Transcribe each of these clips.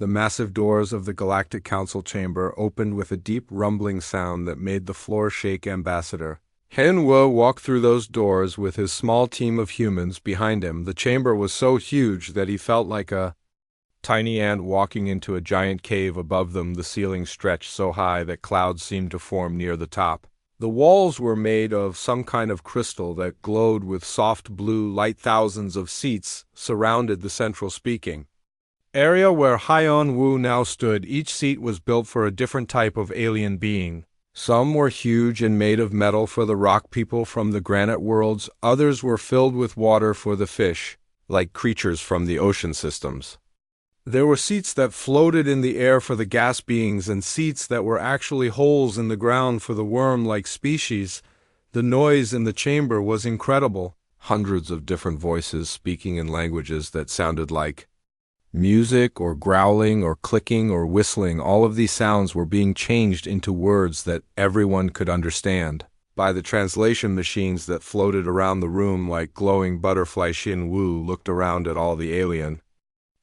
The massive doors of the Galactic Council chamber opened with a deep rumbling sound that made the floor shake. Ambassador Henwo walked through those doors with his small team of humans behind him. The chamber was so huge that he felt like a tiny ant walking into a giant cave above them. The ceiling stretched so high that clouds seemed to form near the top. The walls were made of some kind of crystal that glowed with soft blue light. Thousands of seats surrounded the central speaking area where Hyon Wu now stood. Each seat was built for a different type of alien being. Some were huge and made of metal for the rock people from the granite worlds. Others were filled with water for the fish, like creatures from the ocean systems. There were seats that floated in the air for the gas beings and seats that were actually holes in the ground for the worm-like species. The noise in the chamber was incredible. Hundreds of different voices speaking in languages that sounded like music or growling or clicking or whistling. All of these sounds were being changed into words that everyone could understand by the translation machines that floated around the room like glowing butterfly. Xin Wu looked around at all the alien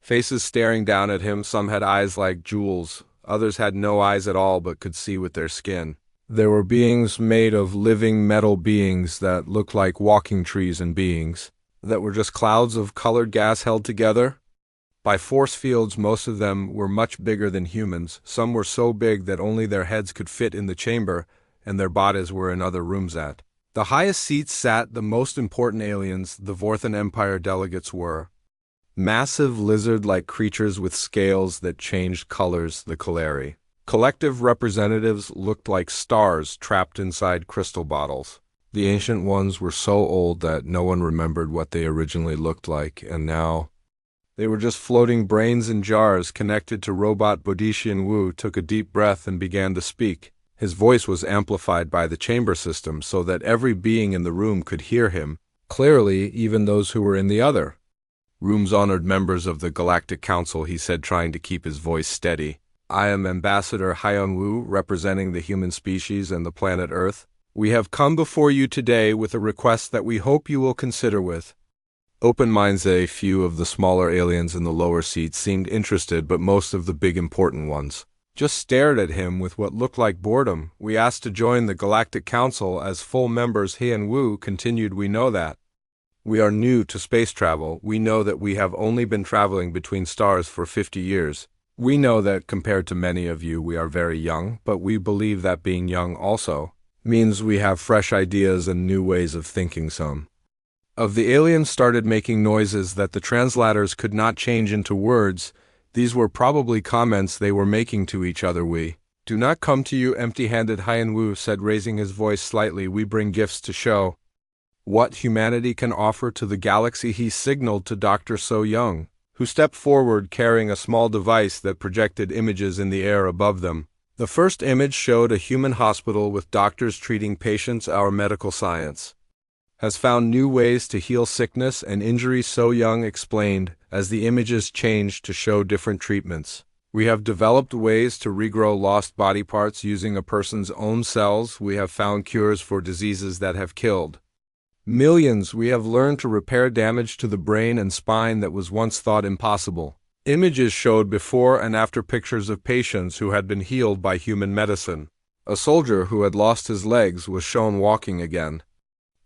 faces staring down at him. Some had eyes like jewels, others had no eyes at all but could see with their skin. There were beings made of living metal beings that looked like walking trees, and beings that were just clouds of colored gas held together by force fields. Most of them were much bigger than humans. Some were so big that only their heads could fit in the chamber, and their bodies were in other rooms. At the highest seats sat the most important aliens. The Vorthan Empire delegates were massive lizard-like creatures with scales that changed colors. The Kaleri collective representatives looked like stars trapped inside crystal bottles. The ancient ones were so old that no one remembered what they originally looked like, and now they were just floating brains in jars connected to robot body. Xin Wu took a deep breath and began to speak. His voice was amplified by the chamber system so that every being in the room could hear him clearly, even those who were in the other rooms. Honored members of the Galactic Council, he said, trying to keep his voice steady. I am Ambassador Hyon Wu, representing the human species and the planet Earth. We have come before you today with a request that we hope you will consider with open minds. A few of the smaller aliens in the lower seats seemed interested, but most of the big important ones just stared at him with what looked like boredom. We asked to join the Galactic Council as full members. Hyon Wu continued, we know that we are new to space travel. We know that we have only been traveling between stars for 50 years. We know that compared to many of you, we are very young, but we believe that being young also means we have fresh ideas and new ways of thinking. Some of the aliens started making noises that the translators could not change into words. These were probably comments they were making to each other. We do not come to you empty-handed, Hyon Wu said, raising his voice slightly. We bring gifts to show what humanity can offer to the galaxy. He signaled to Dr. So Young, who stepped forward carrying a small device that projected images in the air above them. The first image showed a human hospital with doctors treating patients. Our medical science has found new ways to heal sickness and injury, So Young explained, as the images changed to show different treatments. We have developed ways to regrow lost body parts using a person's own cells. We have found cures for diseases that have killed millions. We have learned to repair damage to the brain and spine that was once thought impossible. Images showed before and after pictures of patients who had been healed by human medicine. A soldier who had lost his legs was shown walking again.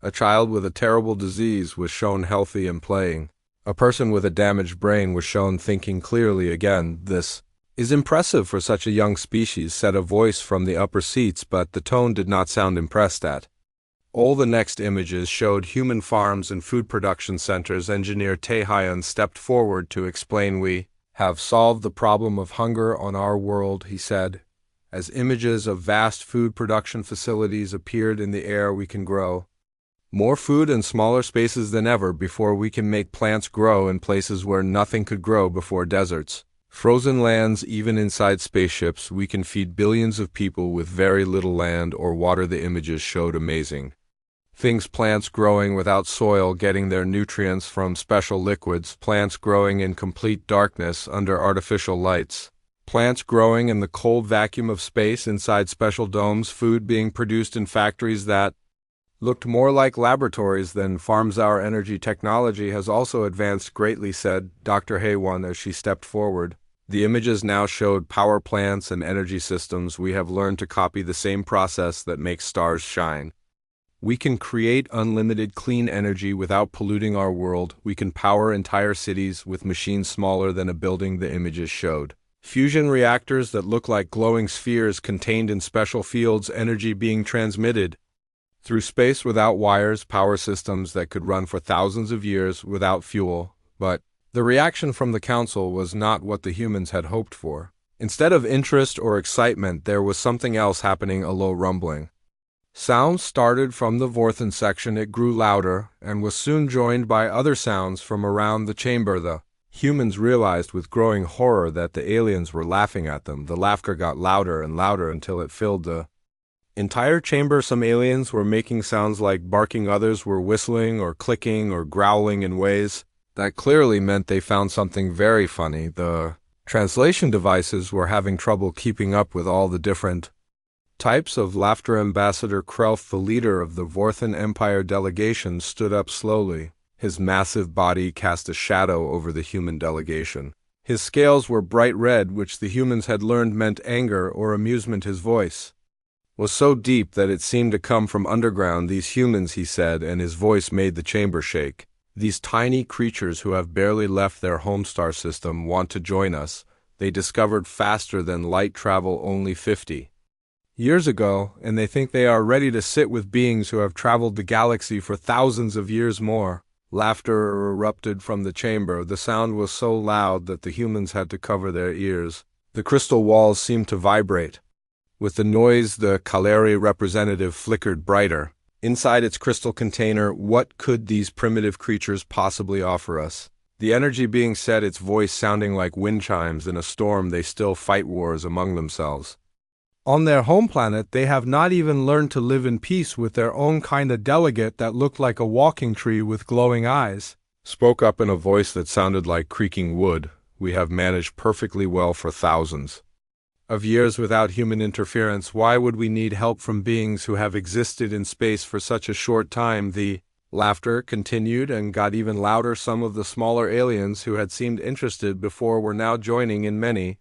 A child with a terrible disease was shown healthy and playing. A person with a damaged brain was shown thinking clearly again. This is impressive for such a young species, said a voice from the upper seats, but the tone did not sound impressed at all. The next images showed human farms and food production centers. Engineer Taehyun stepped forward to explain, we have solved the problem of hunger on our world, he said. As images of vast food production facilities appeared in the air, we can grow more food in smaller spaces than ever before. We can make plants grow in places where nothing could grow before. Deserts, frozen lands, even inside spaceships. We can feed billions of people with very little land or water. The images showed amazing things: plants growing without soil, getting their nutrients from special liquids, plants growing in complete darkness under artificial lights, plants growing in the cold vacuum of space inside special domes, food being produced in factories that looked more like laboratories than farms. Our energy technology has also advanced greatly, said Dr. Haywon as she stepped forward. The images now showed power plants and energy systems. We have learned to copy the same process that makes stars shine. We can create unlimited clean energy without polluting our world. We can power entire cities with machines smaller than a building the images showed. Fusion reactors that look like glowing spheres contained in special fields, energy being transmitted through space without wires, power systems that could run for thousands of years without fuel. But the reaction from the council was not what the humans had hoped for. Instead of interest or excitement, there was something else happening, a low rumbling. Sounds started from the Vorthen section. It grew louder and was soon joined by other sounds from around the chamber. The humans realized with growing horror that the aliens were laughing at them. The laughter got louder and louder until it filled the entire chamber. Some aliens were making sounds like barking, others were whistling or clicking or growling in ways that clearly meant they found something very funny. The translation devices were having trouble keeping up with all the different types of laughter. Ambassador Krelf, the leader of the Vorthen Empire delegation, stood up slowly. His massive body cast a shadow over the human delegation. His scales were bright red, which the humans had learned meant anger or amusement. His voice was so deep that it seemed to come from underground. These humans, he said, and his voice made the chamber shake. These tiny creatures who have barely left their home star system want to join us. They discovered faster than light travel only 50 years ago, and they think they are ready to sit with beings who have traveled the galaxy for thousands of years more. Laughter erupted from the chamber. The sound was so loud that the humans had to cover their ears. The crystal walls seemed to vibrate. With the noise, the Kaleri representative flickered brighter. Inside its crystal container, what could these primitive creatures possibly offer us? The energy being said, its voice sounding like wind chimes in a storm. They still fight wars among themselves. On their home planet, they have not even learned to live in peace with their own kind. A delegate that looked like a walking tree with glowing eyes spoke up in a voice that sounded like creaking wood. We have managed perfectly well for thousands of years without human interference. Why would we need help from beings who have existed in space for such a short time? The laughter continued and got even louder. Some of the smaller aliens who had seemed interested before were now joining in. Many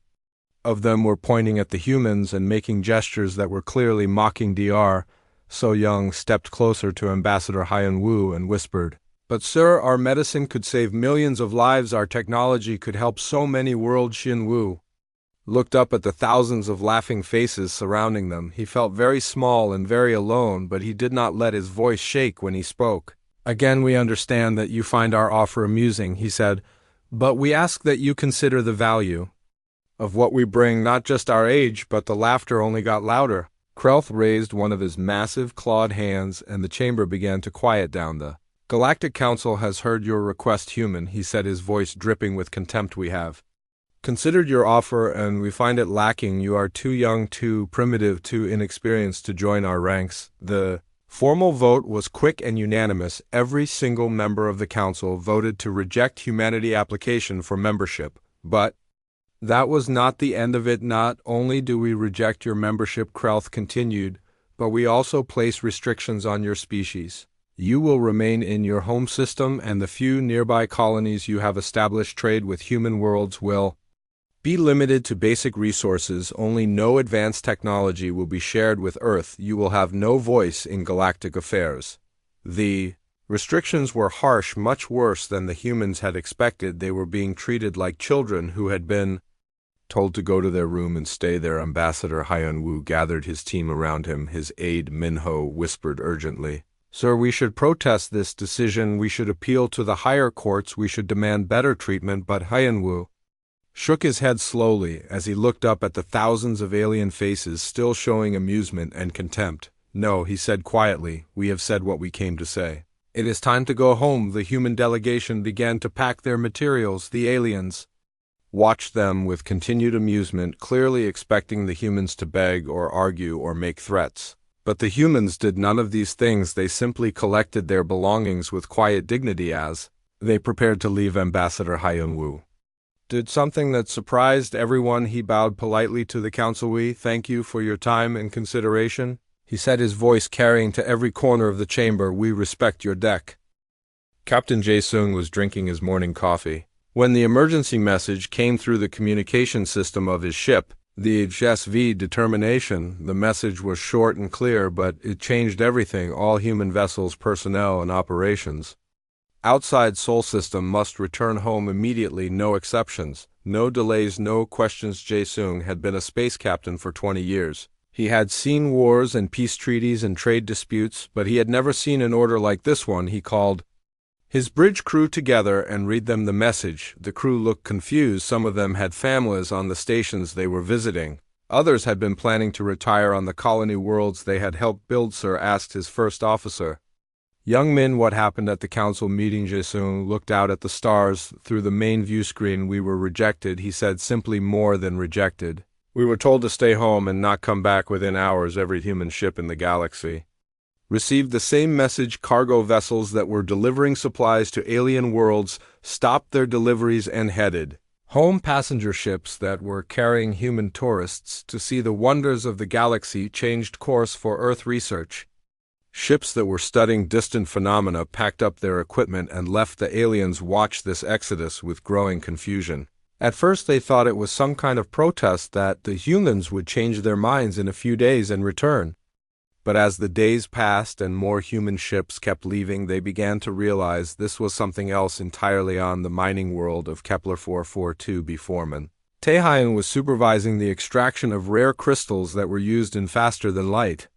of them were pointing at the humans and making gestures that were clearly mocking. Dr. So Young stepped closer to Ambassador Hyan Wu and whispered, "But sir, our medicine could save millions of lives. Our technology could help so many worlds." Xin Wu looked up at the thousands of laughing faces surrounding them. He felt very small and very alone, but he did not let his voice shake when he spoke. "Again, we understand that you find our offer amusing," he said, "but we ask that you consider the value of what we bring, not just our age." But the laughter only got louder. Krelf raised one of his massive clawed hands, and the chamber began to quiet down. "The Galactic Council has heard your request, human," he said, his voice dripping with contempt. "We have considered your offer, and we find it lacking. You are too young, too primitive, too inexperienced to join our ranks." The formal vote was quick and unanimous. Every single member of the council voted to reject humanity application for membership. But that was not the end of it. "Not only do we reject your membership," Krelth continued, "but we also place restrictions on your species. You will remain in your home system, and the few nearby colonies you have established trade with human worlds will be limited to basic resources only. No advanced technology will be shared with Earth. You will have no voice in galactic affairs." The restrictions were harsh, much worse than the humans had expected. They were being treated like children who had been told to go to their room and stay there. Ambassador Hyan Wu gathered his team around him. His aide Minho whispered urgently, "Sir, we should protest this decision. We should appeal to the higher courts. We should demand better treatment." But Hyan Wu shook his head slowly as he looked up at the thousands of alien faces still showing amusement and contempt. "No," he said quietly, "we have said what we came to say. It is time to go home." The human delegation began to pack their materials. The aliens watched them with continued amusement, clearly expecting the humans to beg or argue or make threats. But the humans did none of these things. They simply collected their belongings with quiet dignity as they prepared to leave. Ambassador Hyan Wu did something that surprised everyone. He bowed politely to the council. "We thank you for your time and consideration," he said, his voice carrying to every corner of the chamber. "We respect your deck." Captain Jae-sung was drinking his morning coffee. When the emergency message came through the communication system of his ship, the HSV Determination, the message was short and clear, but it changed everything, all human vessels, personnel, and operations. Outside Sol System must return home immediately, no exceptions, no delays, no questions. Jae-sung had been a space captain for 20 years. He had seen wars and peace treaties and trade disputes, but he had never seen an order like this one. He called his bridge crew together and read them the message. The crew looked confused. Some of them had families on the stations they were visiting. Others had been planning to retire on the colony worlds they had helped build. Sir asked his first officer. Young Min, what happened at the council meeting? Jae-sung looked out at the stars through the main view screen. We were rejected, he said, simply more than rejected. We were told to stay home and not come back within hours. Every human ship in the galaxy received the same message. Cargo vessels that were delivering supplies to alien worlds stopped their deliveries and headed home. Passenger ships that were carrying human tourists to see the wonders of the galaxy changed course for Earth research. Ships that were studying distant phenomena packed up their equipment and left. The aliens watched this exodus with growing confusion. At first they thought it was some kind of protest, that the humans would change their minds in a few days and return. But as the days passed and more human ships kept leaving, they began to realize this was something else entirely. On the mining world of Kepler 442b, Foreman Tae-hyun was supervising the extraction of rare crystals that were used in faster-than-light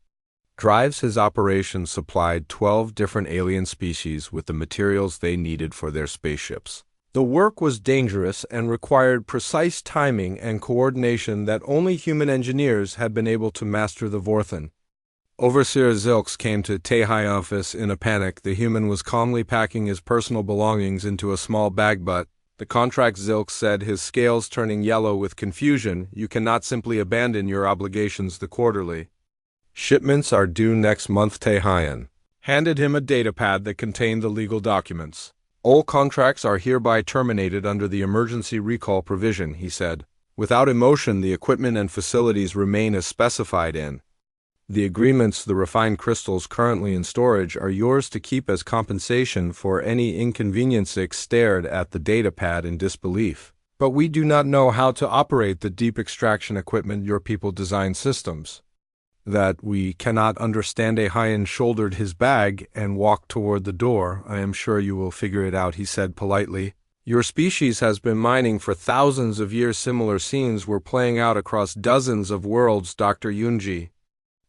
drives. His operation supplied 12 different alien species with the materials they needed for their spaceships. The work was dangerous and required precise timing and coordination that only human engineers had been able to master. The Vorthan Overseer Zilks came to Tae-hyun's office in a panic. The human was calmly packing his personal belongings into a small bag, but the contract, Zilks said, his scales turning yellow with confusion. You cannot simply abandon your obligations. The quarterly shipments are due next month. Tae-hyun handed him a datapad that contained the legal documents. All contracts are hereby terminated under the emergency recall provision, he said. Without emotion, the equipment and facilities remain as specified in the agreements. The refined crystals currently in storage are yours to keep as compensation for any inconvenience. Six stared at the datapad in disbelief. But we do not know how to operate the deep extraction equipment your people designed systems that we cannot understand. Tae-hyun shouldered his bag and walked toward the door. I am sure you will figure it out, he said politely. Your species has been mining for thousands of years. Similar scenes were playing out across dozens of worlds. Dr. Yoonji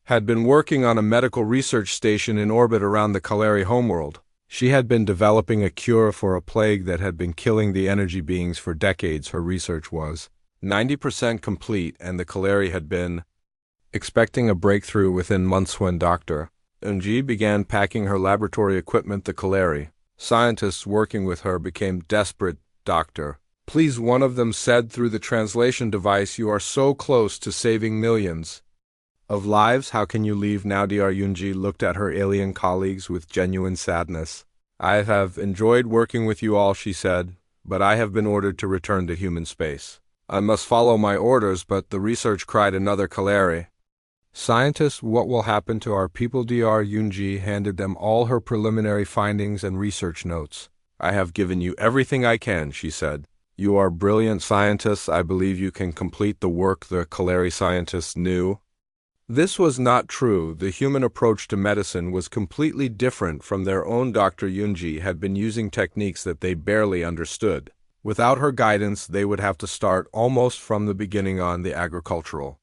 had been working on a medical research station in orbit around the Kaleri homeworld. She had been developing a cure for a plague that had been killing the energy beings for decades. Her research was 90% complete, and the Kaleri had been expecting a breakthrough within months. When Dr. Yoonji began packing her laboratory equipment, the Kaleri scientists working with her became desperate. Doctor, please, one of them said through the translation device, you are so close to saving millions of lives. How can you leave now? Dr. Yoonji looked at her alien colleagues with genuine sadness. I have enjoyed working with you all, she said, but I have been ordered to return to human space. I must follow my orders. But the research, cried another Kaleri scientist. What will happen to our people? Dr. Yoonji handed them all her preliminary findings and research notes. I have given you everything I can, she said. You are brilliant scientists. I believe you can complete the work. The Kaleri scientists knew this was not true. The human approach to medicine was completely different from their own. Dr. Yoonji had been using techniques that they barely understood. Without her guidance, they would have to start almost from the beginning. On the agricultural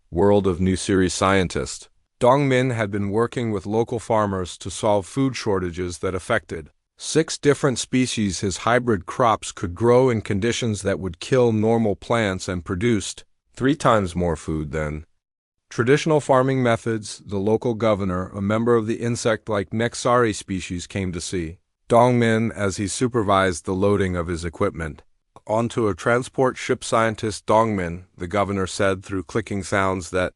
world of new series, scientist Dong-min had been working with local farmers to solve food shortages that affected 6 different species. His hybrid crops could grow in conditions that would kill normal plants and produced 3 times more food than traditional farming methods. The local governor, a member of the insect-like Nexari species, came to see Dong-min as he supervised the loading of his equipment onto a transport ship. Scientist Dong-min, the governor said through clicking sounds that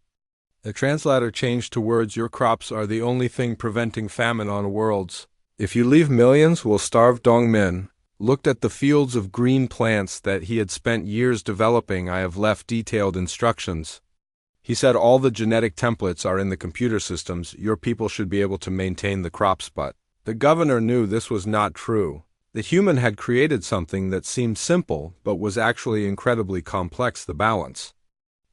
the translator changed to words, your crops are the only thing preventing famine on worlds. If you leave, millions will starve. Dong-min looked at the fields of green plants that he had spent years developing. I have left detailed instructions. He said all the genetic templates are in the computer systems. Your people should be able to maintain the crops. But the governor knew this was not true. The human had created something that seemed simple but was actually incredibly complex. The balance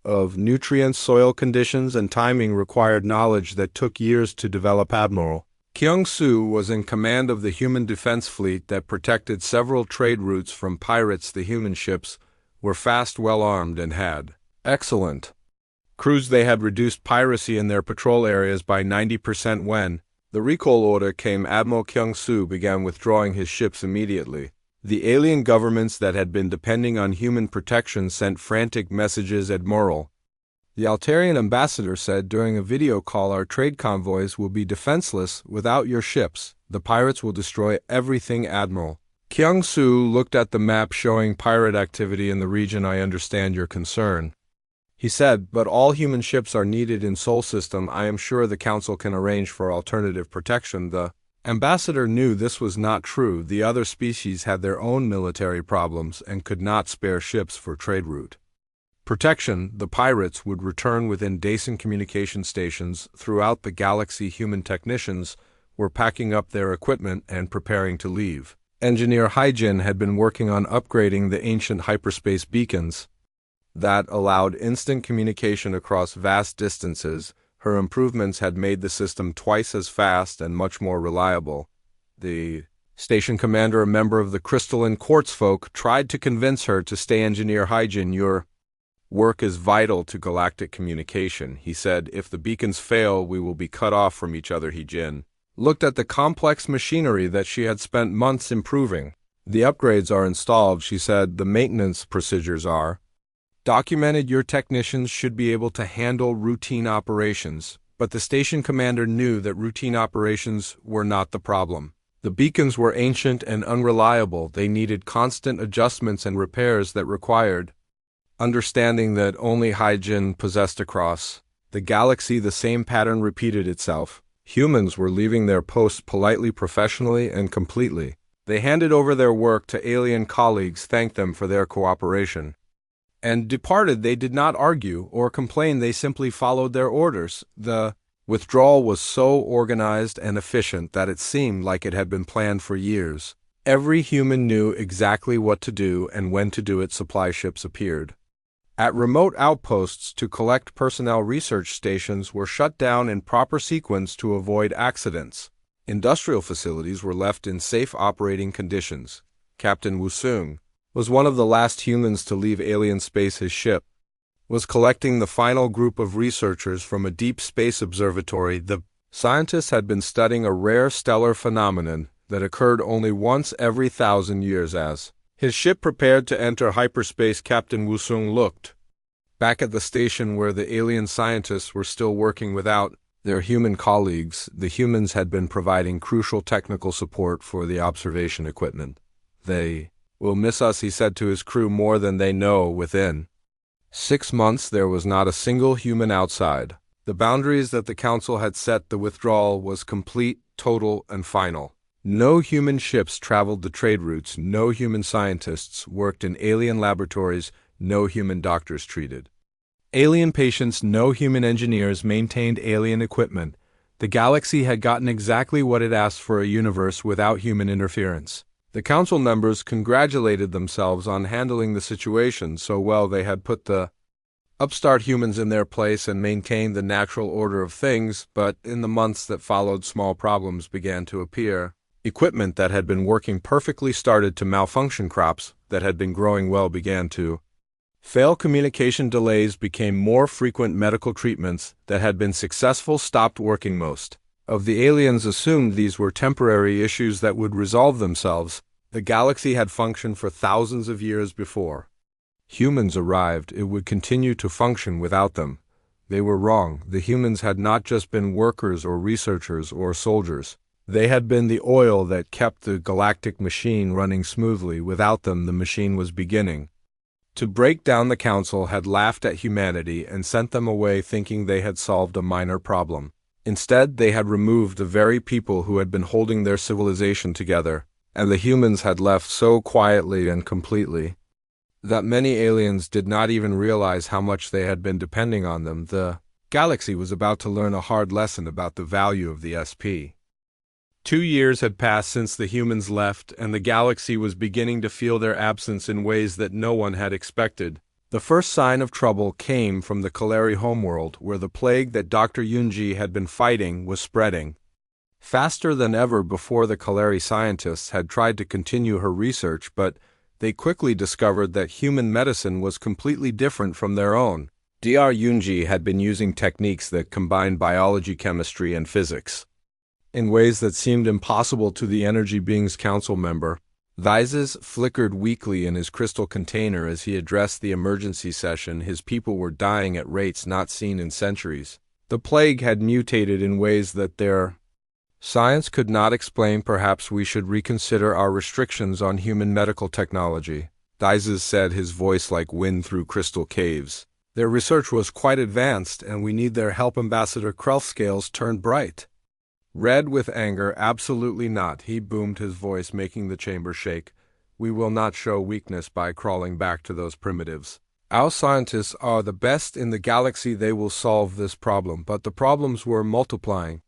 of nutrients, soil conditions, and timing required knowledge that took years to develop. Admiral Kyung-soo was in command of the human defense fleet that protected several trade routes from pirates. The human ships were fast, well-armed, and had excellent crews. They had reduced piracy in their patrol areas by 90%. When the recall order came, Admiral Kyung-soo began withdrawing his ships immediately. The alien governments that had been depending on human protection sent frantic messages. Admiral, the Altarian ambassador said during a video call, our trade convoys will be defenseless without your ships. The pirates will destroy everything. Admiral Kyung-soo looked at the map showing pirate activity in the region. I understand your concern, he said, but all human ships are needed in Sol System. I am sure the Council can arrange for alternative protection. The ambassador knew this was not true. The other species had their own military problems and could not spare ships for trade route protection. The pirates would return within decent communication stations throughout the galaxy. Human technicians were packing up their equipment and preparing to leave. Engineer Hyjin had been working on upgrading the ancient hyperspace beacons that allowed instant communication across vast distances. Her improvements had made the system twice as fast and much more reliable. The station commander, a member of the crystalline quartz folk, tried to convince her to stay. Engineer Hyjin, your work is vital to galactic communication, he said. If the beacons fail, we will be cut off from each other. Hyjin looked at the complex machinery that she had spent months improving. The upgrades are installed, she said. The maintenance procedures are documented. Your technicians should be able to handle routine operations, but the station commander knew that routine operations were not the problem. The beacons were ancient and unreliable. They needed constant adjustments and repairs that required understanding that only Hyjin possessed. Across the galaxy, the same pattern repeated itself. Humans were leaving their posts politely, professionally, and completely. They handed over their work to alien colleagues, thanked them for their cooperation, and departed. They did not argue or complain. They simply followed their orders. The withdrawal was so organized and efficient that it seemed like it had been planned for years. Every human knew exactly what to do and when to do it. Supply ships appeared at remote outposts to collect personnel. Research stations were shut down in proper sequence to avoid accidents. Industrial facilities were left in safe operating conditions. Captain Wusung was one of the last humans to leave alien space. His ship was collecting the final group of researchers from a deep space observatory. The scientists had been studying a rare stellar phenomenon that occurred only once every 1,000 years. As his ship prepared to enter hyperspace, Captain Wusung looked back at the station where the alien scientists were still working without their human colleagues. The humans had been providing crucial technical support for the observation equipment. They will miss us, he said to his crew, more than they know. Within 6 months, there was not a single human outside the boundaries that the Council had set. The withdrawal was complete, total, and final. No human ships traveled the trade routes. No human scientists worked in alien laboratories. No human doctors treated alien patients. No human engineers maintained alien equipment. The galaxy had gotten exactly what it asked for, a universe without human interference. The Council members congratulated themselves on handling the situation so well. They had put the upstart humans in their place and maintained the natural order of things, but in the months that followed, small problems began to appear. Equipment that had been working perfectly started to malfunction. Crops that had been growing well began to fail. Communication delays became more frequent. Medical treatments that had been successful stopped working. Most of the aliens assumed these were temporary issues that would resolve themselves. The galaxy had functioned for thousands of years before humans arrived. It would continue to function without them. They were wrong. The humans had not just been workers or researchers or soldiers. They had been the oil that kept the galactic machine running smoothly. Without them, the machine was beginning to break down. The Council had laughed at humanity and sent them away thinking they had solved a minor problem. Instead, they had removed the very people who had been holding their civilization together, and the humans had left so quietly and completely that many aliens did not even realize how much they had been depending on them. The galaxy was about to learn a hard lesson about the value of the SP. 2 years had passed since the humans left, and the galaxy was beginning to feel their absence in ways that no one had expected. The first sign of trouble came from the Kaleri homeworld, where the plague that Dr. Yunji had been fighting was spreading. Faster than ever before, the Kaleri scientists had tried to continue her research, but they quickly discovered that human medicine was completely different from their own. Dr. Yunji had been using techniques that combined biology, chemistry, and physics in ways that seemed impossible to the Energy Beings Council member. Vises flickered weakly in his crystal container as he addressed the emergency session. His people were dying at rates not seen in centuries. The plague had mutated in ways that their science could not explain. Perhaps we should reconsider our restrictions on human medical technology, Vises said, his voice like wind through crystal caves. Their research was quite advanced, and we need their help. Ambassador Krell's scales turned bright. Red with anger. Absolutely not, he boomed, his voice making the chamber shake. We will not show weakness by crawling back to those primitives. Our scientists are the best in the galaxy. They will solve this problem, but the problems were multiplying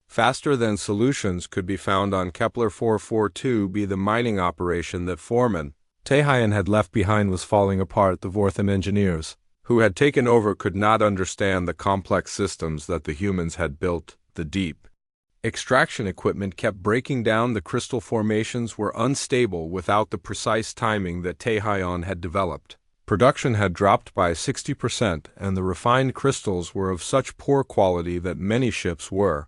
faster than solutions could be found on Kepler 442b. The mining operation that Foreman Tehian had left behind was falling apart. The Vorthan engineers who had taken over could not understand the complex systems that the humans had built. The deep extraction equipment kept breaking down. The crystal formations were unstable without the precise timing that Tehian had developed. Production had dropped by 60%, and the refined crystals were of such poor quality that many ships were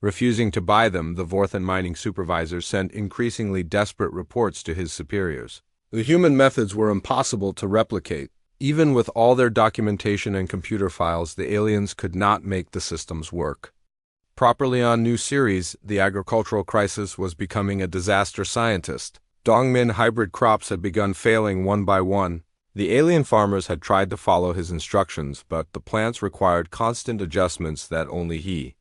refusing to buy them. The Vorthan mining supervisor sent increasingly desperate reports to his superiors. The human methods were impossible to replicate. Even with all their documentation and computer files, the aliens could not make the systems work properly. On New Series, the agricultural crisis was becoming a disaster. Scientist Dongmin hybrid crops had begun failing one by one. The alien farmers had tried to follow his instructions, but the plants required constant adjustments that only he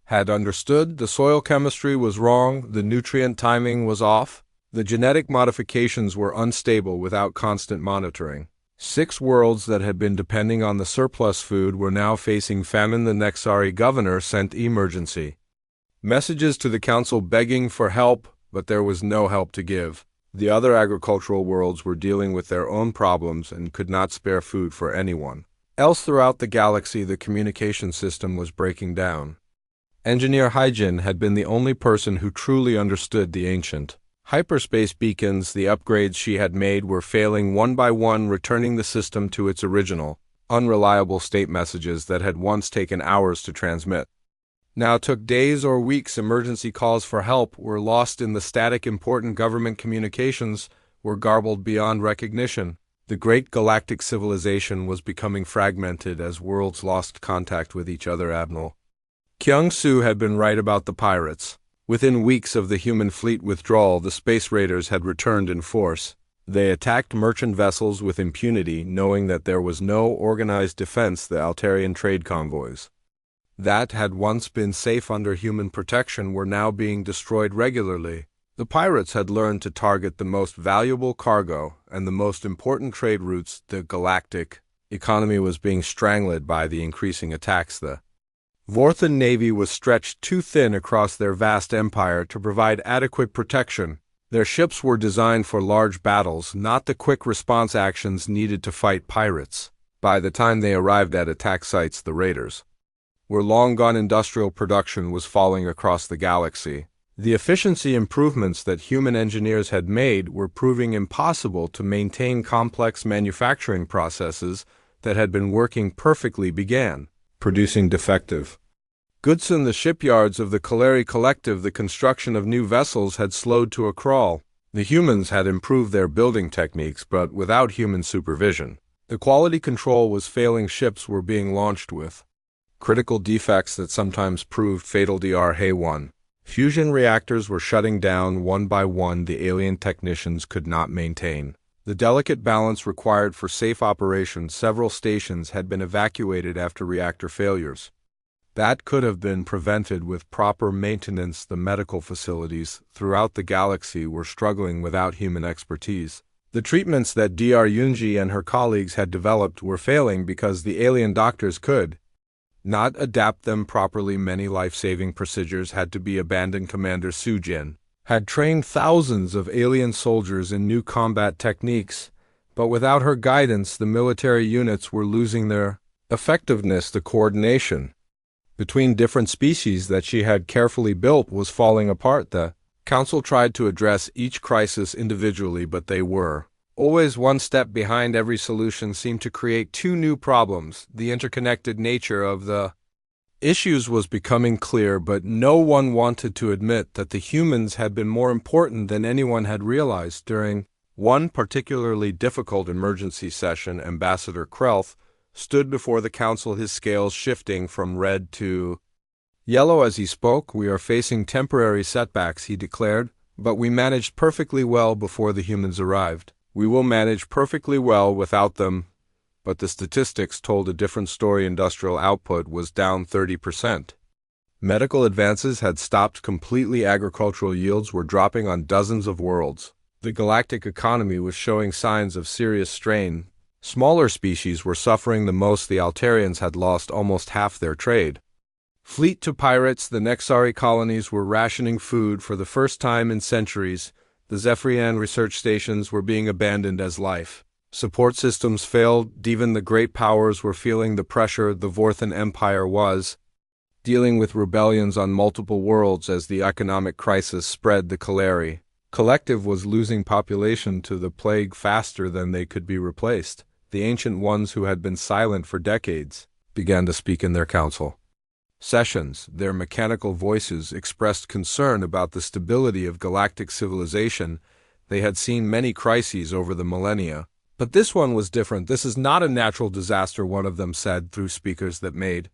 had understood. The soil chemistry was wrong, the nutrient timing was off, the genetic modifications were unstable without constant monitoring. 6 worlds that had been depending on the surplus food were now facing famine. The Nexari governor sent emergency messages to the council begging for help, but there was no help to give. The other agricultural worlds were dealing with their own problems and could not spare food for anyone else. Throughout the galaxy, the communication system was breaking down. Engineer Hyjin had been the only person who truly understood the ancient hyperspace beacons. The upgrades she had made were failing one by one, returning the system to its original, unreliable state. Messages that had once taken hours to transmit now took days or weeks. Emergency calls for help were lost in the static. Important government communications were garbled beyond recognition. The great galactic civilization was becoming fragmented as worlds lost contact with each other. Admiral Kyung-Soo had been right about the pirates. Within weeks of the human fleet withdrawal, the space raiders had returned in force. They attacked merchant vessels with impunity, knowing that there was no organized defense. The Altarian trade convoys that had once been safe under human protection were now being destroyed regularly. The pirates had learned to target the most valuable cargo and the most important trade routes. The galactic economy was being strangled by the increasing attacks. The Vorthan Navy was stretched too thin across their vast empire to provide adequate protection. Their ships were designed for large battles, not the quick response actions needed to fight pirates. By the time they arrived at attack sites, the raiders were long gone. Industrial production was falling across the galaxy. The efficiency improvements that human engineers had made were proving impossible to maintain. Complex manufacturing processes that had been working perfectly began producing defective goods in the shipyards of the Kaleri Collective. The construction of new vessels had slowed to a crawl. The humans had improved their building techniques, but without human supervision. The quality control was failing. Ships were being launched with critical defects that sometimes proved fatal. Dr. Hay-1 fusion reactors were shutting down one by one. The alien technicians could not maintain the delicate balance required for safe operation. Several stations had been evacuated after reactor failures. That could have been prevented with proper maintenance. The medical facilities throughout the galaxy were struggling without human expertise. The treatments that Dr. Yunji and her colleagues had developed were failing because the alien doctors could not adapt them properly. Many life-saving procedures had to be abandoned. Commander Sujin had trained thousands of alien soldiers in new combat techniques, but without her guidance, the military units were losing their effectiveness. The coordination between different species that she had carefully built was falling apart. The Council tried to address each crisis individually, but they were always one step behind. Every solution seemed to create two new problems. The interconnected nature of the issues was becoming clear, but no one wanted to admit that the humans had been more important than anyone had realized. During one particularly difficult emergency session, Ambassador Krelth stood before the council, his scales shifting from red to yellow as he spoke. "We are facing temporary setbacks," he declared, "but we managed perfectly well before the humans arrived. We will manage perfectly well without them." But the statistics told a different story. Industrial output was down 30%. Medical advances had stopped completely. Agricultural yields were dropping on dozens of worlds. The galactic economy was showing signs of serious strain. Smaller species were suffering the most. The Altarians had lost almost half their trade fleet to pirates. The Nexari colonies were rationing food for the first time in centuries. The Zephyrian research stations were being abandoned as life support systems failed. Even the great powers were feeling the pressure. The Vorthan Empire was dealing with rebellions on multiple worlds as the economic crisis spread. The Kaleri Collective was losing population to the plague faster than they could be replaced. The Ancient Ones, who had been silent for decades, began to speak in their council sessions. Their mechanical voices expressed concern about the stability of galactic civilization. They had seen many crises over the millennia, but this one was different. "This is not a natural disaster," one of them said through speakers that made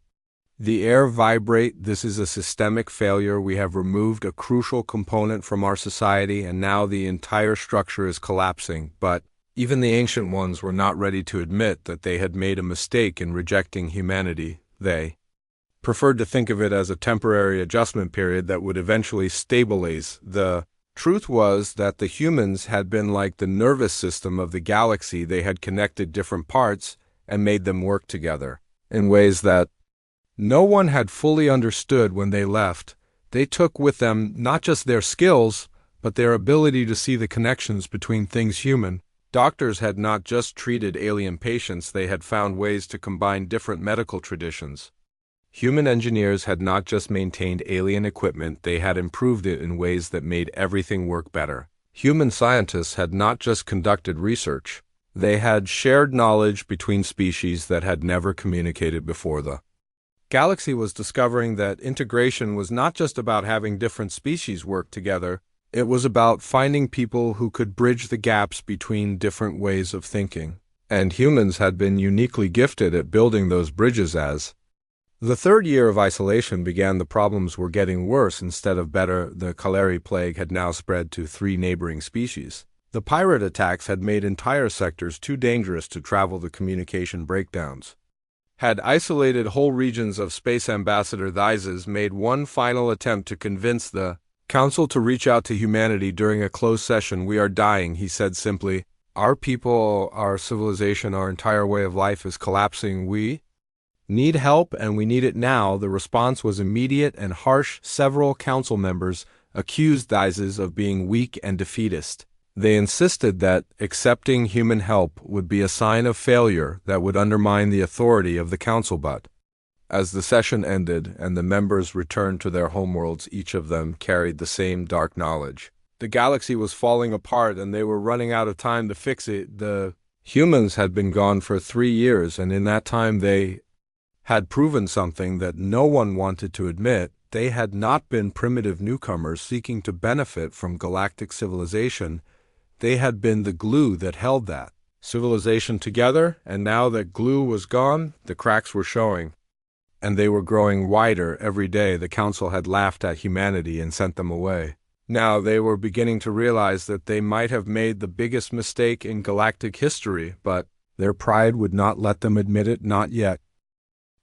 the air vibrate. "This is a systemic failure. We have removed a crucial component from our society, and now the entire structure is collapsing." But even the Ancient Ones were not ready to admit that they had made a mistake in rejecting humanity. They preferred to think of it as a temporary adjustment period that would eventually stabilize. The truth was that the humans had been like the nervous system of the galaxy. They had connected different parts and made them work together in ways that no one had fully understood. When they left, they took with them not just their skills, but their ability to see the connections between things human. Doctors had not just treated alien patients, they had found ways to combine different medical traditions. Human engineers had not just maintained alien equipment, they had improved it in ways that made everything work better. Human scientists had not just conducted research, they had shared knowledge between species that had never communicated before. The galaxy was discovering that integration was not just about having different species work together, it was about finding people who could bridge the gaps between different ways of thinking. And humans had been uniquely gifted at building those bridges. As the third year of isolation began, the problems were getting worse instead of better. The Kaleri plague had now spread to 3 neighboring species. The pirate attacks had made entire sectors too dangerous to travel. The communication breakdowns had isolated whole regions of space. Ambassador Thizes made one final attempt to convince the Council to reach out to humanity during a closed session. "We are dying," he said simply. "Our people, our civilization, our entire way of life is collapsing. We need help, and we need it now." The response was immediate and harsh. Several council members accused Thizes of being weak and defeatist. They insisted that accepting human help would be a sign of failure that would undermine the authority of the council. But as the session ended and the members returned to their homeworlds, each of them carried the same dark knowledge. The galaxy was falling apart and they were running out of time to fix it. The humans had been gone for 3 years, and in that time they had proven something that no one wanted to admit. They had not been primitive newcomers seeking to benefit from galactic civilization. They had been the glue that held that civilization together, and now that glue was gone, the cracks were showing. And they were growing wider every day. The council had laughed at humanity and sent them away. Now they were beginning to realize that they might have made the biggest mistake in galactic history, but their pride would not let them admit it, not yet.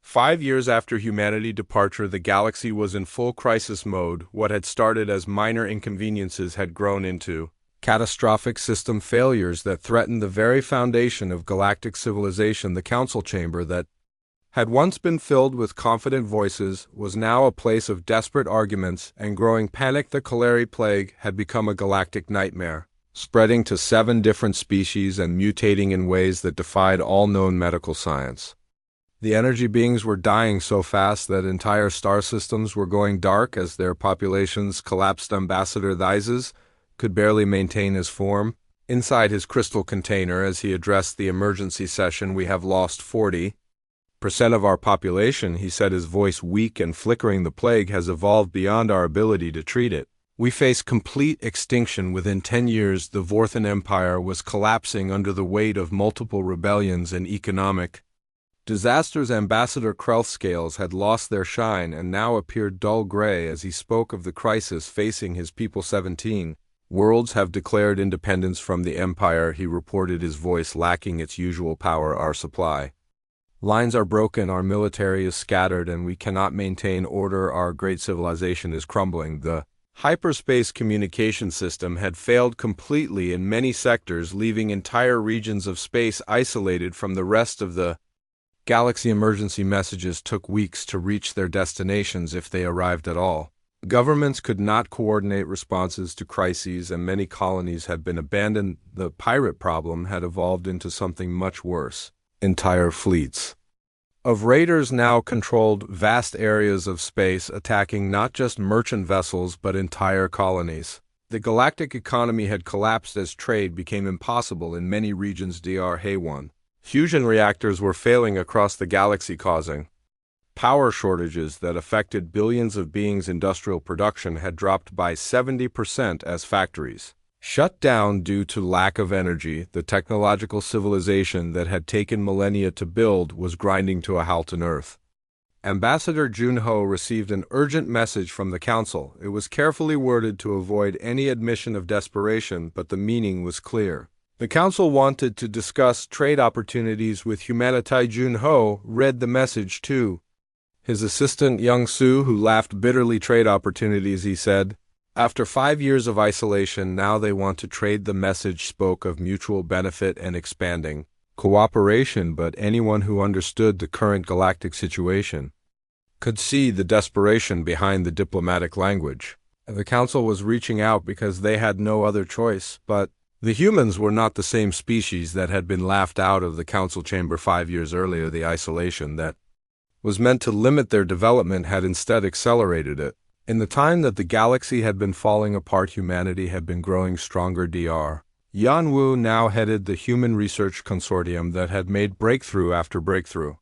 5 years after humanity departure, the galaxy was in full crisis mode. What had started as minor inconveniences had grown into catastrophic system failures that threatened the very foundation of galactic civilization. The council chamber that had once been filled with confident voices, was now a place of desperate arguments and growing panic. The Caleri plague had become a galactic nightmare, spreading to 7 different species and mutating in ways that defied all known medical science. The energy beings were dying so fast that entire star systems were going dark as their populations collapsed. Ambassador Theises could barely maintain his form. Inside his crystal container, as he addressed the emergency session, "We have lost 40% of our population," he said, his voice weak and flickering. "The plague has evolved beyond our ability to treat it. We face complete extinction within 10 years. The Vorthan Empire was collapsing under the weight of multiple rebellions and economic disasters." Ambassador Krell's scales had lost their shine and now appeared dull gray as he spoke of the crisis facing his people. 17 worlds have declared independence from the Empire, he reported, his voice lacking its usual power. "Our supply lines are broken, our military is scattered, and we cannot maintain order. Our great civilization is crumbling." The hyperspace communication system had failed completely in many sectors, leaving entire regions of space isolated from the rest of the galaxy. Emergency messages took weeks to reach their destinations if they arrived at all. Governments could not coordinate responses to crises, and many colonies had been abandoned. The pirate problem had evolved into something much worse. Entire fleets of raiders now controlled vast areas of space, attacking not just merchant vessels but entire colonies. The galactic economy had collapsed as trade became impossible in many regions. Dr. Haywan. Fusion reactors were failing across the galaxy, causing power shortages that affected billions of beings. Industrial production had dropped by 70% as factories shut down due to lack of energy. The technological civilization that had taken millennia to build was grinding to a halt on Earth. Ambassador Junho received an urgent message from the Council. It was carefully worded to avoid any admission of desperation, but the meaning was clear. The Council wanted to discuss trade opportunities with humanity. Junho read the message to his assistant Young Su, who laughed bitterly. "Trade opportunities," he said. "After 5 years of isolation, now they want to trade." The message spoke of mutual benefit and expanding cooperation, but anyone who understood the current galactic situation could see the desperation behind the diplomatic language. The Council was reaching out because they had no other choice, but the humans were not the same species that had been laughed out of the Council chamber 5 years earlier. The isolation that was meant to limit their development had instead accelerated it. In the time that the galaxy had been falling apart, humanity had been growing stronger. Dr. Yan Wu now headed the Human Research Consortium that had made breakthrough after breakthrough.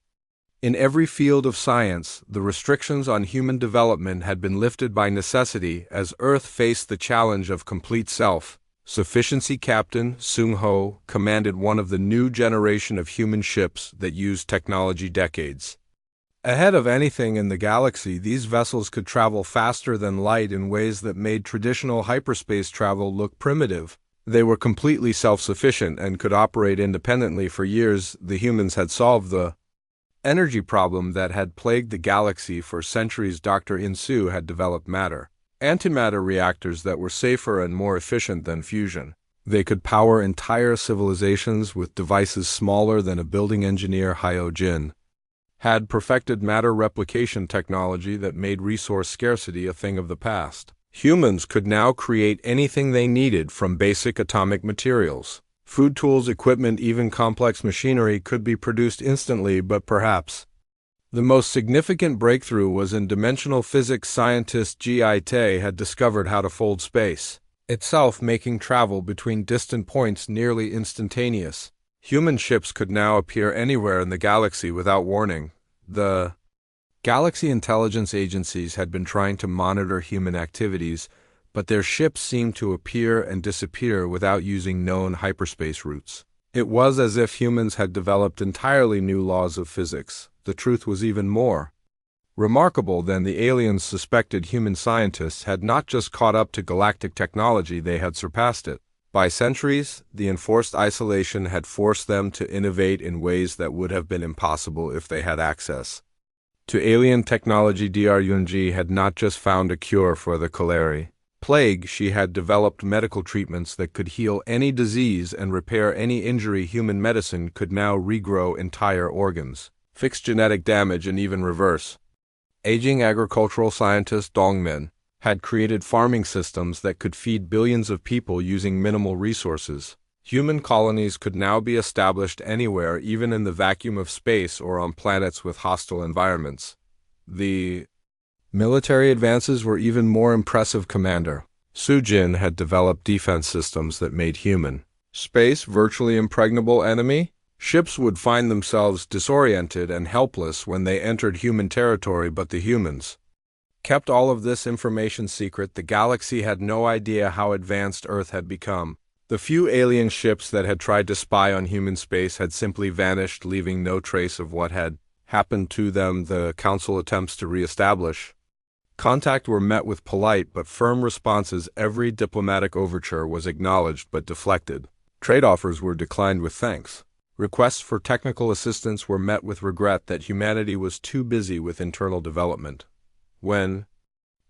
In every field of science, the restrictions on human development had been lifted by necessity as Earth faced the challenge of complete self-sufficiency. Captain Sung Ho commanded one of the new generation of human ships that used technology decades ahead of anything in the galaxy. These vessels could travel faster than light in ways that made traditional hyperspace travel look primitive. They were completely self-sufficient and could operate independently. For years, the humans had solved the energy problem that had plagued the galaxy for centuries. Dr. Insu had developed antimatter reactors that were safer and more efficient than fusion. They could power entire civilizations with devices smaller than a building. Engineer Hyo Jin had perfected matter replication technology that made resource scarcity a thing of the past. Humans could now create anything they needed, from basic atomic materials, food tools, equipment, even complex machinery could be produced instantly. But perhaps the most significant breakthrough was in dimensional physics. Scientist Gi Tae had discovered how to fold space itself, making travel between distant points nearly instantaneous. Human ships could now appear anywhere in the galaxy without warning. The galaxy intelligence agencies had been trying to monitor human activities, but their ships seemed to appear and disappear without using known hyperspace routes. It was as if humans had developed entirely new laws of physics. The truth was even more remarkable than the aliens suspected. Human scientists had not just caught up to galactic technology, they had surpassed it. By centuries, the enforced isolation had forced them to innovate in ways that would have been impossible if they had access to alien technology. Dr. Yunji had not just found a cure for the Caleri plague, she had developed medical treatments that could heal any disease and repair any injury. Human medicine could now regrow entire organs. fix genetic damage, and even reverse. Aging agricultural scientist Dongmin had created farming systems that could feed billions of people using minimal resources. Human colonies could now be established anywhere, even in the vacuum of space or on planets with hostile environments. The military advances were even more impressive. Commander Su Jin had developed defense systems that made human space virtually impregnable enemy. Ships would find themselves disoriented and helpless when they entered human territory, but the humans kept all of this information secret. The galaxy had no idea how advanced Earth had become. The few alien ships that had tried to spy on human space had simply vanished, leaving no trace of what had happened to them. The Council attempts to re-establish contact were met with polite but firm responses. Every diplomatic overture was acknowledged but deflected. Trade offers were declined with thanks. Requests for technical assistance were met with regret that humanity was too busy with internal development. When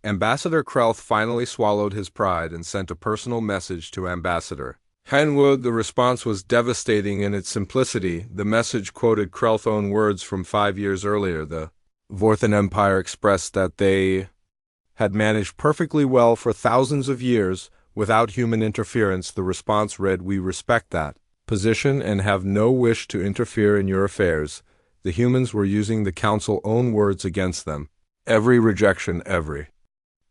Ambassador Krelth finally swallowed his pride and sent a personal message to Ambassador Henwood, the response was devastating in its simplicity. The message quoted Krelth's own words from 5 years earlier. The Vorthan Empire expressed that they had managed perfectly well for thousands of years without human interference. The response read, "We respect that position and have no wish to interfere in your affairs." The humans were using the Council's own words against them. Every rejection, every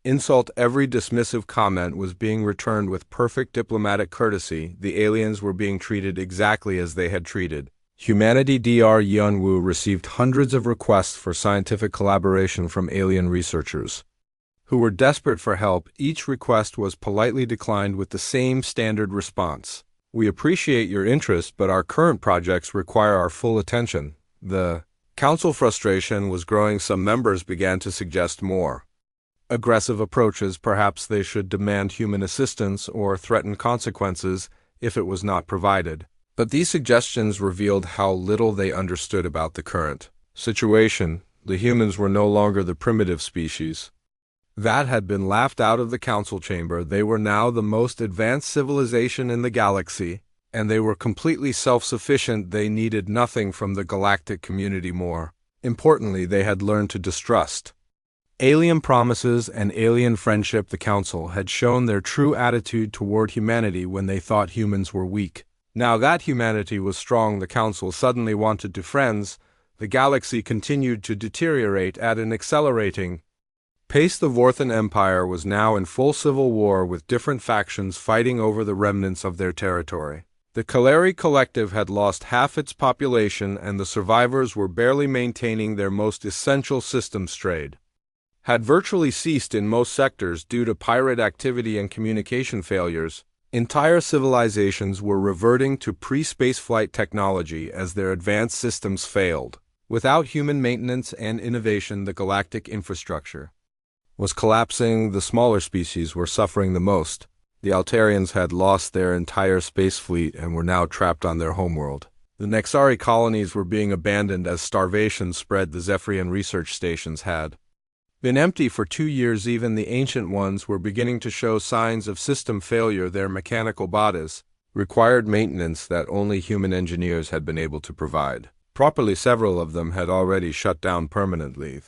insult, every dismissive comment was being returned with perfect diplomatic courtesy. The aliens were being treated exactly as they had treated humanity. Dr. Yunwu received hundreds of requests for scientific collaboration from alien researchers who were desperate for help. Each request was politely declined with the same standard response: "We appreciate your interest, but our current projects require our full attention." The Council frustration was growing. Some members began to suggest more aggressive approaches. Perhaps they should demand human assistance or threaten consequences if it was not provided. But these suggestions revealed how little they understood about the current situation. The humans were no longer the primitive species that had been laughed out of the council chamber. They were now the most advanced civilization in the galaxy, and they were completely self-sufficient. They needed nothing from the galactic community. More importantly, they had learned to distrust alien promises and alien friendship. The Council had shown their true attitude toward humanity when they thought humans were weak. Now that humanity was strong, the Council suddenly wanted to friends. The galaxy continued to deteriorate at an accelerating pace. The Vorthan Empire was now in full civil war, with different factions fighting over the remnants of their territory. The Kaleri Collective had lost half its population, and the survivors were barely maintaining their most essential systems. Trade had virtually ceased in most sectors due to pirate activity and communication failures. Entire civilizations were reverting to pre-spaceflight technology as their advanced systems failed. Without human maintenance and innovation, the galactic infrastructure was collapsing. The smaller species were suffering the most. The Altarians had lost their entire space fleet and were now trapped on their homeworld. The Nexari colonies were being abandoned as starvation spread. The Zephyrian research stations had been empty for 2 years. Even the ancient ones were beginning to show signs of system failure. Their mechanical bodies required maintenance that only human engineers had been able to provide properly. Several of them had already shut down permanently.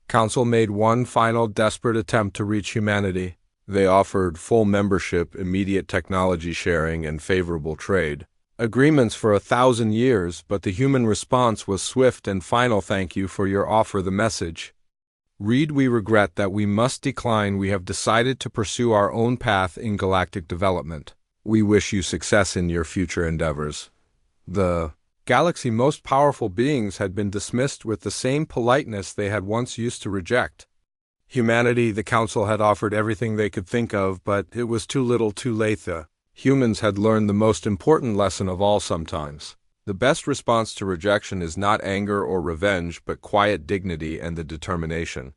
Council made one final desperate attempt to reach humanity. They offered full membership, immediate technology sharing, and favorable trade agreements for 1,000 years, but the human response was swift and final. "Thank you for your offer." The message read, "We regret that we must decline. We have decided to pursue our own path in galactic development. We wish you success in your future endeavors." The galaxy's most powerful beings had been dismissed with the same politeness they had once used to reject humanity. The Council had offered everything they could think of, but it was too little too late. The humans had learned the most important lesson of all. Sometimes the best response to rejection is not anger or revenge, but quiet dignity and the determination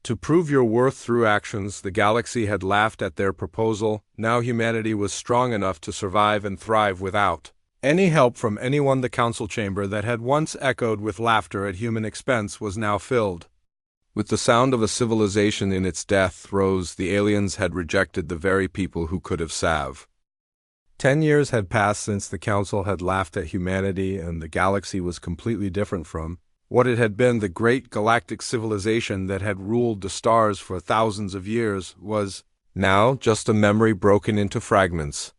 to prove your worth through actions. The galaxy had laughed at their proposal. Now humanity was strong enough to survive and thrive without any help from anyone. The council chamber that had once echoed with laughter at human expense was now filled with the sound of a civilization in its death throes. The aliens had rejected the very people who could have saved. 10 years had passed since the Council had laughed at humanity, and the galaxy was completely different from What it had been, the great galactic civilization that had ruled the stars for thousands of years, was now just a memory broken into fragments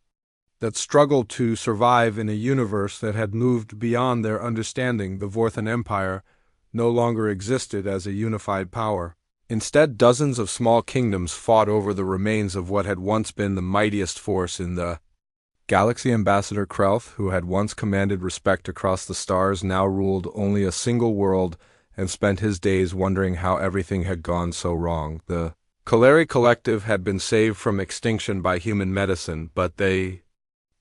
that struggled to survive in a universe that had moved beyond their understanding. The Vorthan Empire no longer existed as a unified power. Instead, dozens of small kingdoms fought over the remains of what had once been the mightiest force in the galaxy. Ambassador Krelth, who had once commanded respect across the stars, now ruled only a single world and spent his days wondering how everything had gone so wrong. The Kaleri Collective had been saved from extinction by human medicine, but they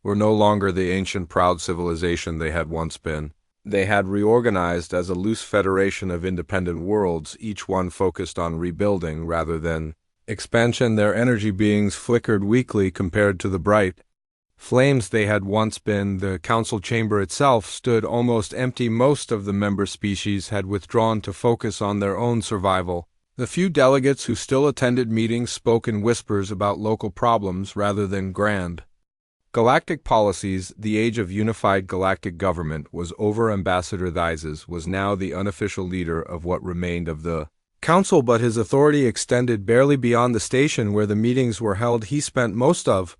were no longer the ancient proud civilization they had once been. They had reorganized as a loose federation of independent worlds, each one focused on rebuilding rather than expansion. Their energy beings flickered weakly compared to the bright flames they had once been. The council chamber itself stood almost empty. Most of the member species had withdrawn to focus on their own survival. The few delegates who still attended meetings spoke in whispers about local problems rather than grand galactic policies. The age of unified galactic government was over. Ambassador Thizes was now the unofficial leader of what remained of the council, but his authority extended barely beyond the station where the meetings were held. He spent most of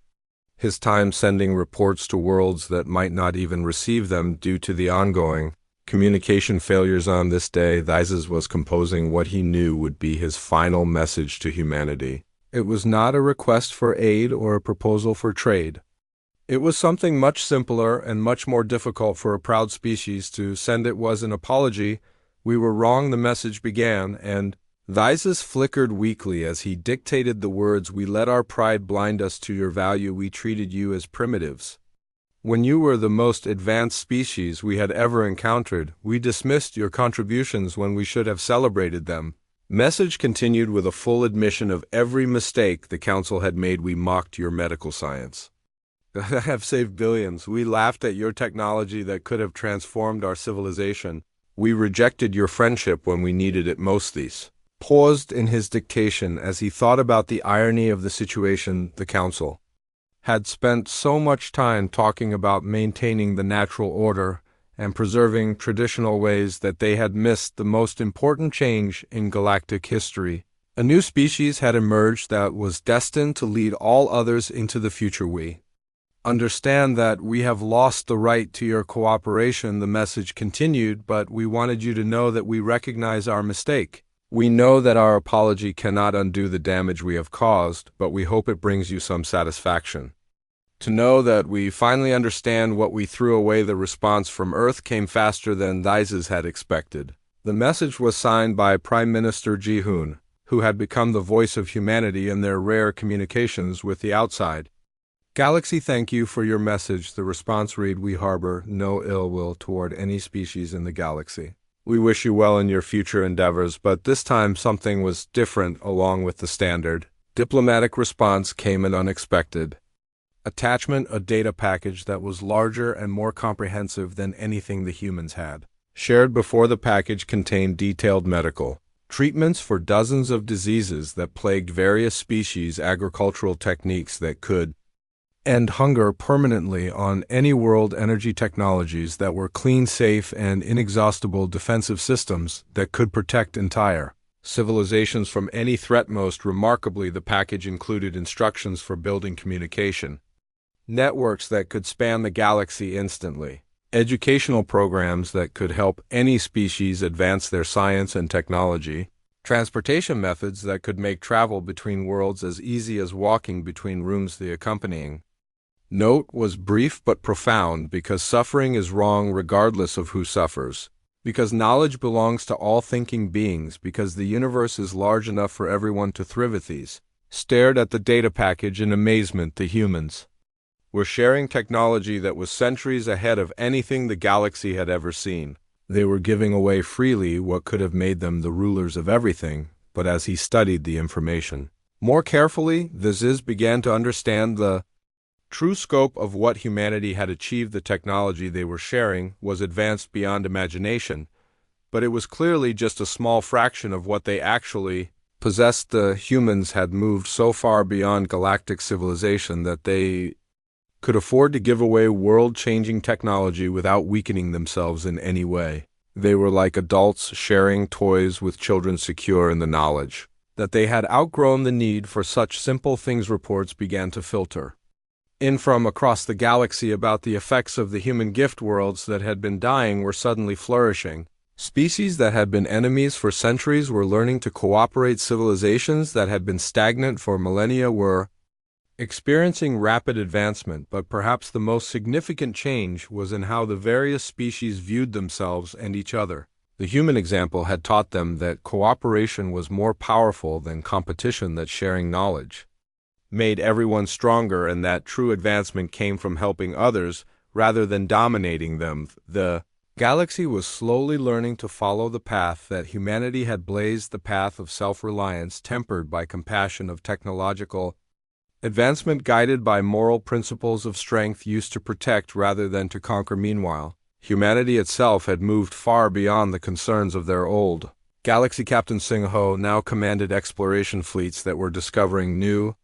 his time sending reports to worlds that might not even receive them due to the ongoing communication failures. On this day, Thizes was composing what he knew would be his final message to humanity. It was not a request for aid or a proposal for trade. It was something much simpler and much more difficult for a proud species to send. It was an apology. We were wrong, the message began, and Thizes flickered weakly as he dictated the words. We let our pride blind us to your value. We treated you as primitives. When you were the most advanced species we had ever encountered, we dismissed your contributions when we should have celebrated them. Message continued with a full admission of every mistake the council had made. We mocked your medical science. Have saved billions. We laughed at your technology that could have transformed our civilization. We rejected your friendship when we needed it most. These paused in his dictation as he thought about the irony of the situation. The council had spent so much time talking about maintaining the natural order and preserving traditional ways that they had missed the most important change in galactic history. A new species had emerged that was destined to lead all others into the future. We understand that we have lost the right to your cooperation, the message continued, but we wanted you to know that we recognize our mistake. We know that our apology cannot undo the damage we have caused, but we hope it brings you some satisfaction to know that we finally understand what we threw away. The response from Earth came faster than Thizes had expected. The message was signed by Prime Minister Ji-hoon, who had become the voice of humanity in their rare communications with the outside galaxy. Thank you for your message. The response read, we harbor no ill will toward any species in the galaxy. We wish you well in your future endeavors, but this time something was different. Along with the standard diplomatic response came an unexpected attachment, a data package that was larger and more comprehensive than anything the humans had shared before. The package contained detailed medical treatments for dozens of diseases that plagued various species, agricultural techniques that could end hunger permanently on any world, energy technologies that were clean, safe, and inexhaustible, defensive systems that could protect entire civilizations from any threat. Most remarkably, the package included instructions for building communication networks that could span the galaxy instantly, educational programs that could help any species advance their science and technology, transportation methods that could make travel between worlds as easy as walking between rooms. The accompanying note was brief but profound, because suffering is wrong regardless of who suffers, because knowledge belongs to all thinking beings, because the universe is large enough for everyone to thrive. These stared at the data package in amazement. The humans were sharing technology that was centuries ahead of anything the galaxy had ever seen. They were giving away freely what could have made them the rulers of everything. But as he studied the information more carefully, Thizes began to understand the true scope of what humanity had achieved. The technology they were sharing was advanced beyond imagination, but it was clearly just a small fraction of what they actually possessed. The humans had moved so far beyond galactic civilization that they could afford to give away world-changing technology without weakening themselves in any way. They were like adults sharing toys with children, secure in the knowledge that they had outgrown the need for such simple things. Reports began to filter in from across the galaxy about the effects of the human gift worlds that had been dying were suddenly flourishing. Species that had been enemies for centuries were learning to cooperate. Civilizations that had been stagnant for millennia were experiencing rapid advancement, but perhaps the most significant change was in how the various species viewed themselves and each other. The human example had taught them that cooperation was more powerful than competition, that sharing knowledge made everyone stronger, and that true advancement came from helping others rather than dominating them. The galaxy was slowly learning to follow the path that humanity had blazed, the path of self-reliance tempered by compassion, of technological advancement guided by moral principles, of strength used to protect rather than to conquer. Meanwhile, humanity itself had moved far beyond the concerns of their old galaxy. Captain Sing Ho now commanded exploration fleets that were discovering new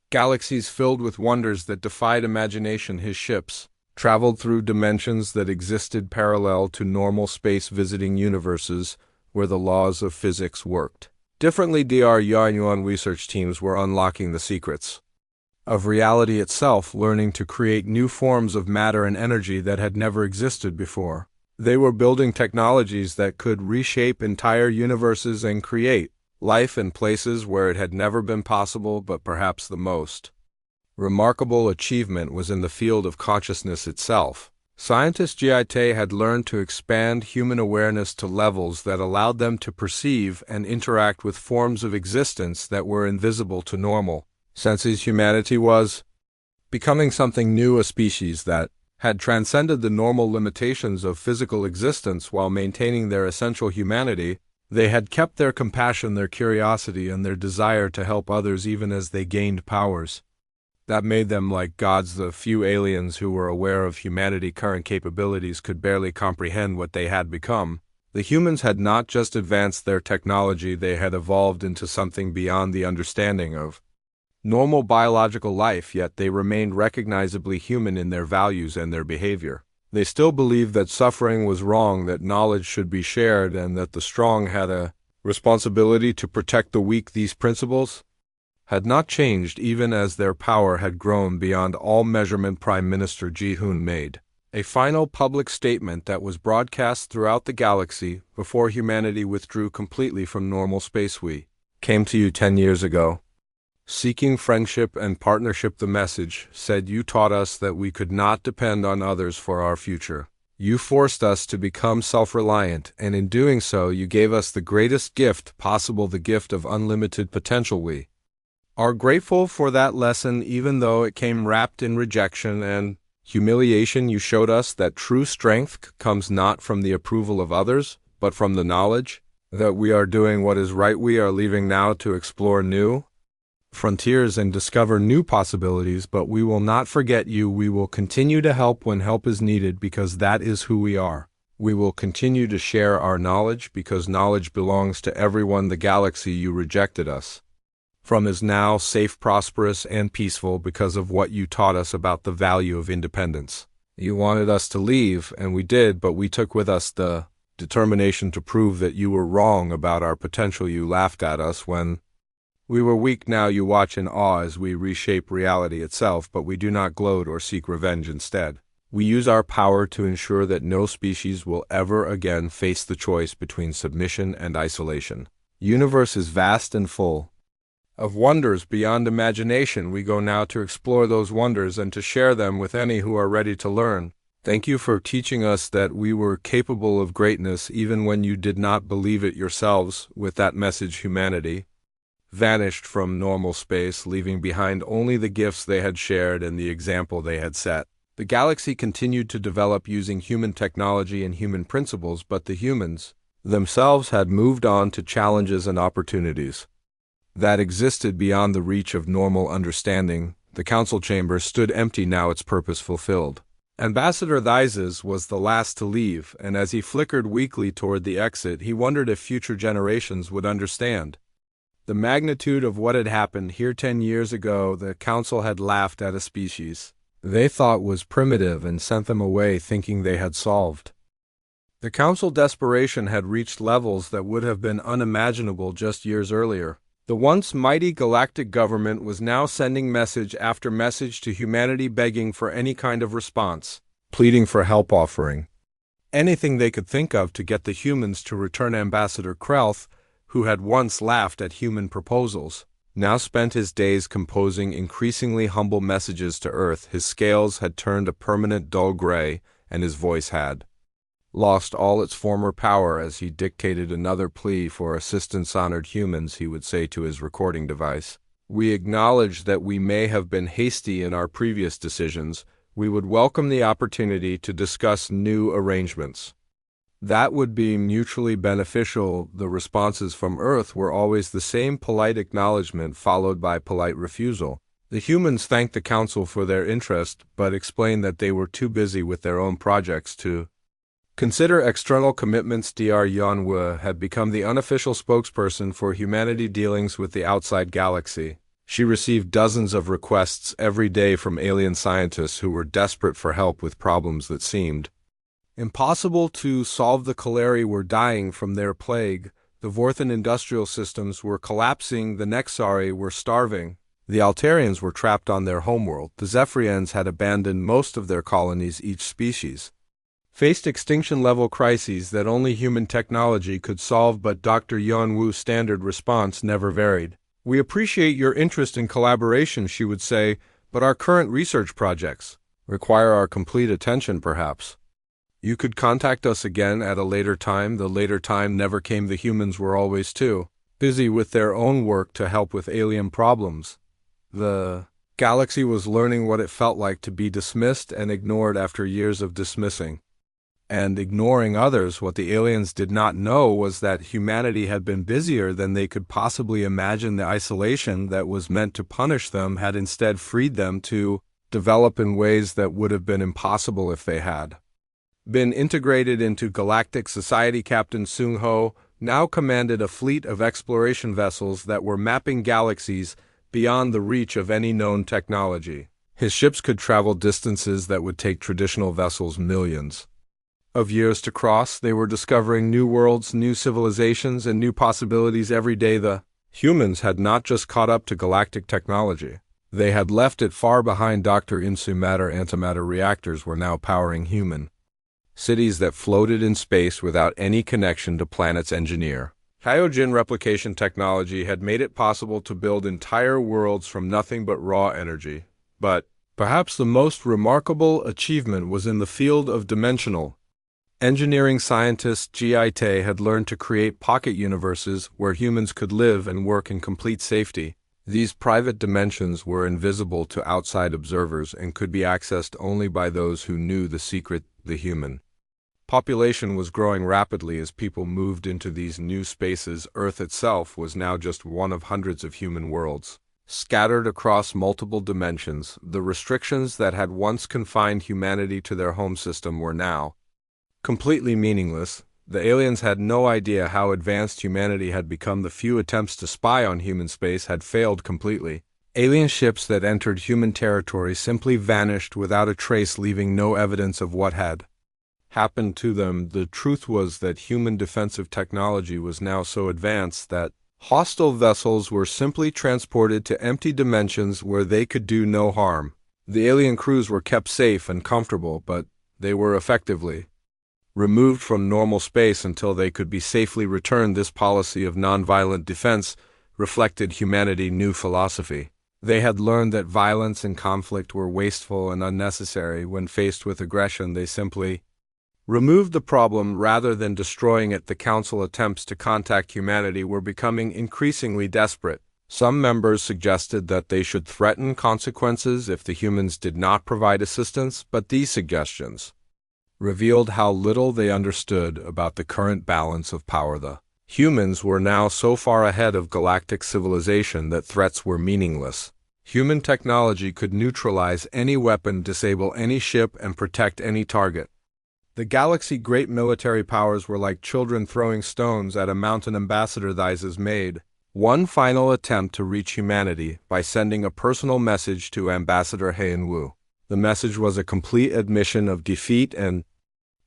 galaxies filled with wonders that defied imagination. His ships traveled through dimensions that existed parallel to normal space, visiting universes where the laws of physics worked differently. Dr. Yuan research teams were unlocking the secrets of reality itself, learning to create new forms of matter and energy that had never existed before. They were building technologies that could reshape entire universes and create life in places where it had never been possible. But perhaps the most remarkable achievement was in the field of consciousness itself. Scientists GIT had learned to expand human awareness to levels that allowed them to perceive and interact with forms of existence that were invisible to normal senses. Humanity was becoming something new, a species that had transcended the normal limitations of physical existence while maintaining their essential humanity. They had kept their compassion, their curiosity, and their desire to help others even as they gained powers that made them like gods. The few aliens who were aware of humanity's current capabilities could barely comprehend what they had become. The humans had not just advanced their technology, they had evolved into something beyond the understanding of normal biological life, yet they remained recognizably human in their values and their behavior. They still believed that suffering was wrong, that knowledge should be shared, and that the strong had a responsibility to protect the weak. These principles had not changed even as their power had grown beyond all measurement. Prime Minister Ji-hoon made a final public statement that was broadcast throughout the galaxy before humanity withdrew completely from normal space. We came to you 10 years ago, seeking friendship and partnership. The message said, you taught us that we could not depend on others for our future. You forced us to become self-reliant, and in doing so you gave us the greatest gift possible, the gift of unlimited potential. We are grateful for that lesson, even though it came wrapped in rejection and humiliation. You showed us that true strength comes not from the approval of others, but from the knowledge that we are doing what is right. We are leaving now to explore new frontiers and discover new possibilities, but we will not forget you. We will continue to help when help is needed, because that is who we are. We will continue to share our knowledge, because knowledge belongs to everyone. The galaxy you rejected us from is now safe, prosperous, and peaceful because of what you taught us about the value of independence. You wanted us to leave, and we did, but we took with us the determination to prove that you were wrong about our potential. You laughed at us when we were weak. Now you watch in awe as we reshape reality itself, but we do not gloat or seek revenge. Instead, we use our power to ensure that no species will ever again face the choice between submission and isolation. Universe is vast and full of wonders beyond imagination. We go now to explore those wonders and to share them with any who are ready to learn. Thank you for teaching us that we were capable of greatness even when you did not believe it yourselves. With that message, humanity vanished from normal space, leaving behind only the gifts they had shared and the example they had set. The galaxy continued to develop using human technology and human principles, but the humans themselves had moved on to challenges and opportunities that existed beyond the reach of normal understanding. The council chamber stood empty now, its purpose fulfilled. Ambassador Thizes was the last to leave, and as he flickered weakly toward the exit, he wondered if future generations would understand the magnitude of what had happened here 10 years ago. The council had laughed at a species they thought was primitive and sent them away thinking they had solved The Council desperation had reached levels that would have been unimaginable just years earlier. The once mighty galactic government was now sending message after message to humanity begging for any kind of response, pleading for help, offering anything they could think of to get the humans to return. Ambassador Krelth, who had once laughed at human proposals, now spent his days composing increasingly humble messages to Earth. His scales had turned a permanent dull gray, and his voice had lost all its former power as he dictated another plea for assistance. Honored humans, he would say to his recording device, we acknowledge that we may have been hasty in our previous decisions. We would welcome the opportunity to discuss new arrangements that would be mutually beneficial. The responses from Earth were always the same: polite acknowledgement followed by polite refusal. The humans thanked the Council for their interest, but explained that they were too busy with their own projects to consider external commitments. Dr. Yuanwu had become the unofficial spokesperson for humanity dealings with the outside galaxy. She received dozens of requests every day from alien scientists who were desperate for help with problems that seemed impossible to solve. The Kaleri were dying from their plague, the Vorthan industrial systems were collapsing, the Nexari were starving, the Altarians were trapped on their homeworld, the Zephyrians had abandoned most of their colonies. Each species faced extinction-level crises that only human technology could solve, but Dr. Yuanwu's standard response never varied. We appreciate your interest in collaboration, she would say, but our current research projects require our complete attention. Perhaps you could contact us again at a later time. The later time never came. The humans were always too busy with their own work to help with alien problems. The galaxy was learning what it felt like to be dismissed and ignored after years of dismissing and ignoring others. What the aliens did not know was that humanity had been busier than they could possibly imagine. The isolation that was meant to punish them had instead freed them to develop in ways that would have been impossible if they had been integrated into galactic society. Captain Sung Ho now commanded a fleet of exploration vessels that were mapping galaxies beyond the reach of any known technology. His ships could travel distances that would take traditional vessels millions of years to cross. They were discovering new worlds, new civilizations, and new possibilities every day. The humans had not just caught up to galactic technology. They had left it far behind. Dr. Insu matter-antimatter reactors were now powering human cities that floated in space without any connection to planet's engineer. Kyojin replication technology had made it possible to build entire worlds from nothing but raw energy. But perhaps the most remarkable achievement was in the field of dimensional engineering. Scientists GIT had learned to create pocket universes where humans could live and work in complete safety. These private dimensions were invisible to outside observers and could be accessed only by those who knew the secret. The human population was growing rapidly as people moved into these new spaces. Earth itself was now just one of hundreds of human worlds scattered across multiple dimensions. The restrictions that had once confined humanity to their home system were now completely meaningless. The aliens had no idea how advanced humanity had become. The few attempts to spy on human space had failed completely. Alien ships that entered human territory simply vanished without a trace, leaving no evidence of what had happened to them. The truth was that human defensive technology was now so advanced that hostile vessels were simply transported to empty dimensions where they could do no harm. The alien crews were kept safe and comfortable, but they were effectively removed from normal space until they could be safely returned. This policy of nonviolent defense reflected humanity's new philosophy. They had learned that violence and conflict were wasteful and unnecessary. When faced with aggression, they simply removed the problem rather than destroying it. The Council attempts to contact humanity were becoming increasingly desperate. Some members suggested that they should threaten consequences if the humans did not provide assistance, but these suggestions revealed how little they understood about the current balance of power. The humans were now so far ahead of galactic civilization that threats were meaningless. Human technology could neutralize any weapon, disable any ship, and protect any target. The galaxy's great military powers were like children throwing stones at a mountain. Ambassador Theises made one final attempt to reach humanity by sending a personal message to Ambassador Heinwu. The message was a complete admission of defeat and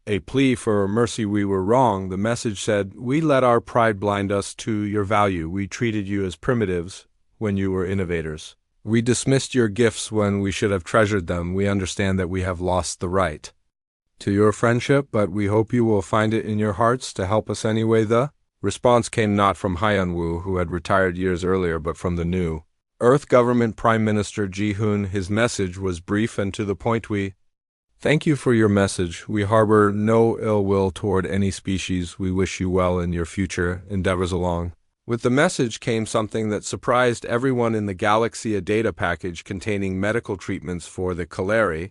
a plea for mercy. We were wrong. The message said, we let our pride blind us to your value. We treated you as primitives when you were innovators. We dismissed your gifts when we should have treasured them. We understand that we have lost the right to your friendship, but we hope you will find it in your hearts to help us anyway. The response came not from Hyunwoo, who had retired years earlier, but from the new Earth government Prime Minister Ji-hoon. His message was brief and to the point. We thank you for your message. We harbor no ill will toward any species. We wish you well in your future endeavors. Along with the message came something that surprised everyone in the galaxy: a data package containing medical treatments for the cholera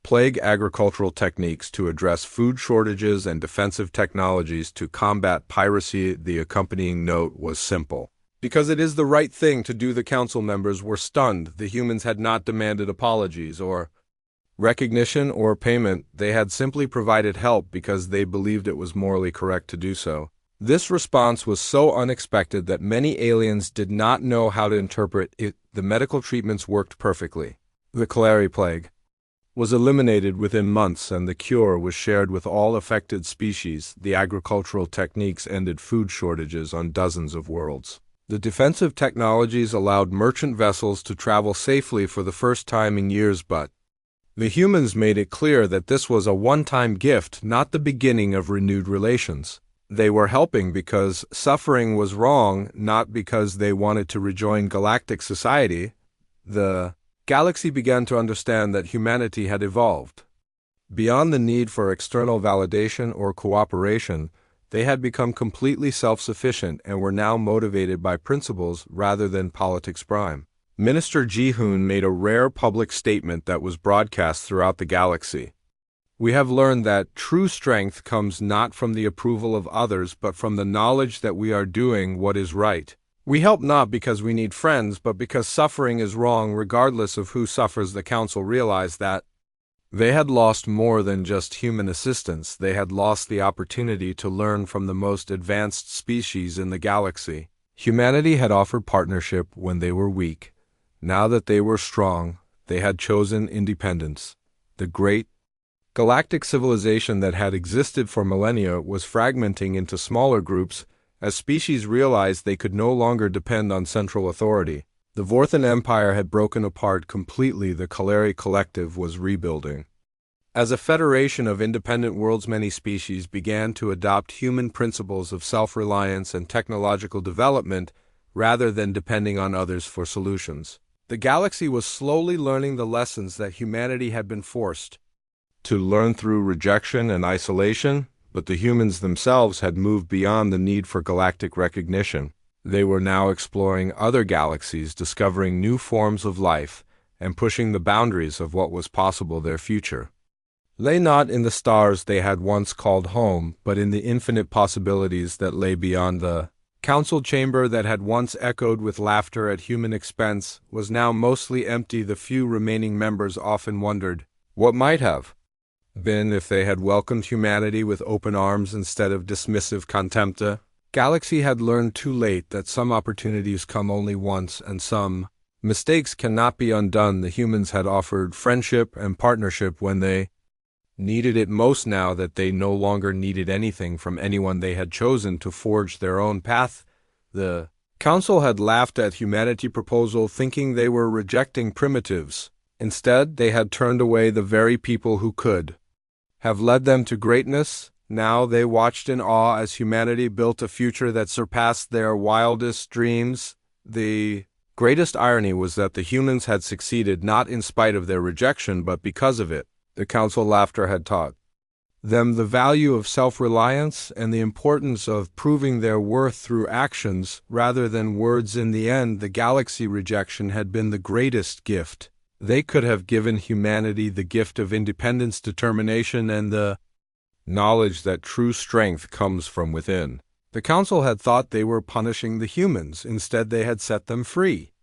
plague, agricultural techniques to address food shortages, and defensive technologies to combat piracy. The accompanying note was simple. Because it is the right thing to do. The council members were stunned. The humans had not demanded apologies or recognition or payment. They had simply provided help because they believed it was morally correct to do so. This response was so unexpected that many aliens did not know how to interpret it. The medical treatments worked perfectly. The cholera plague was eliminated within months, and the cure was shared with all affected species. The agricultural techniques ended food shortages on dozens of worlds. The defensive technologies allowed merchant vessels to travel safely for the first time in years, but the humans made it clear that this was a one-time gift, not the beginning of renewed relations. They were helping because suffering was wrong, not because they wanted to rejoin galactic society. The galaxy began to understand that humanity had evolved beyond the need for external validation or cooperation. They had become completely self-sufficient and were now motivated by principles rather than politics. Prime Minister Ji-hoon made a rare public statement that was broadcast throughout the galaxy. We have learned that true strength comes not from the approval of others, but from the knowledge that we are doing what is right. We help not because we need friends, but because suffering is wrong regardless of who suffers. The council realized that they had lost more than just human assistance. They had lost the opportunity to learn from the most advanced species in the galaxy. Humanity had offered partnership when they were weak. Now that they were strong, they had chosen independence. The great galactic civilization that had existed for millennia was fragmenting into smaller groups as species realized they could no longer depend on central authority. The Vorthan Empire had broken apart completely. The Cholera Collective was rebuilding. As a federation of independent worlds, many species began to adopt human principles of self-reliance and technological development rather than depending on others for solutions. The galaxy was slowly learning the lessons that humanity had been forced to learn through rejection and isolation, but the humans themselves had moved beyond the need for galactic recognition. They were now exploring other galaxies, discovering new forms of life, and pushing the boundaries of what was possible. Their future lay not in the stars they had once called home, but in the infinite possibilities that lay beyond. The council chamber that had once echoed with laughter at human expense was now mostly empty. The few remaining members often wondered what might have been if they had welcomed humanity with open arms instead of dismissive contempt. The galaxy had learned too late that some opportunities come only once and some mistakes cannot be undone. The humans had offered friendship and partnership when they needed it most. Now that they no longer needed anything from anyone, they had chosen to forge their own path. The council had laughed at humanity's proposal, thinking they were rejecting primitives. Instead, they had turned away the very people who could have led them to greatness. Now they watched in awe as humanity built a future that surpassed their wildest dreams. The greatest irony was that the humans had succeeded not in spite of their rejection, but because of it. The council laughter had taught them the value of self-reliance and the importance of proving their worth through actions rather than words. In the end, the galaxy rejection had been the greatest gift they could have given humanity, the gift of independence, determination, and the knowledge that true strength comes from within. The council had thought they were punishing the humans. Instead, they had set them free.